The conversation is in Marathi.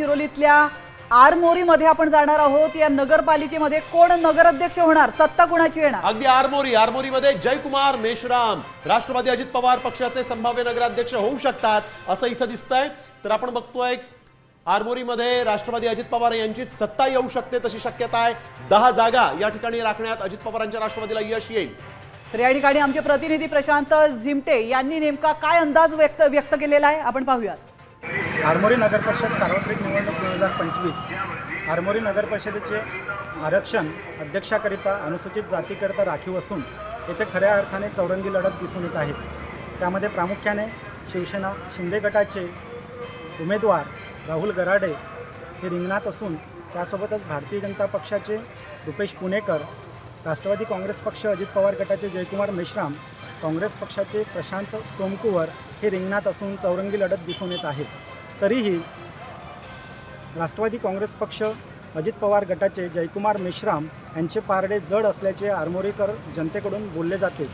गडचिरोलीतल्या आरमोरीमध्ये आपण जाणार आहोत। या नगरपालिकेमध्ये कोण नगराध्यक्ष होणार, सत्ता कोणाची येणार? अगदी आरमोरीमध्ये जयकुमार मेश्राम राष्ट्रवादी अजित पवार पक्षाचे संभाव्य नगराध्यक्ष होऊ शकतात असं इथं दिसतंय। तर आपण बघतोय आरमोरीमध्ये राष्ट्रवादी अजित पवार यांची सत्ता येऊ शकते तशी शक्यता आहे। 10 जागा या ठिकाणी राखण्यात अजित पवारांच्या राष्ट्रवादीला यश येईल। तर या ठिकाणी आमचे प्रतिनिधी प्रशांत झिमटे यांनी नेमका काय अंदाज व्यक्त केलेला आहे आपण पाहूयात। आरमोरी नगर परिषद सार्वत्रिक निवडणूक 2025 आरमोरी नगर परिषदेचे आरक्षण अध्यक्षाकरिता अनुसूचित जातीकरिता राखीव असून येथे खऱ्या अर्थाने चौरंगी लढत दिसून येत आहे। त्यामध्ये प्रामुख्याने शिवसेना शिंदे गटाचे उमेदवार राहुल गराडे हे रिंगणात असून त्यासोबतच भारतीय जनता पक्षाचे रुपेश पुणेकर, राष्ट्रवादी काँग्रेस पक्ष अजित पवार गटाचे जयकुमार मेश्राम, काँग्रेस पक्षाचे प्रशांत सोमकुवर हे रिंगणात असून चौरंगी लढत दिसून येत आहे। तरीही राष्ट्रवादी काँग्रेस पक्ष अजित पवार गटाचे जयकुमार मेश्राम यांचे पारडे जड असल्याचे आरमोरीकर जनतेकडून बोलले जाते।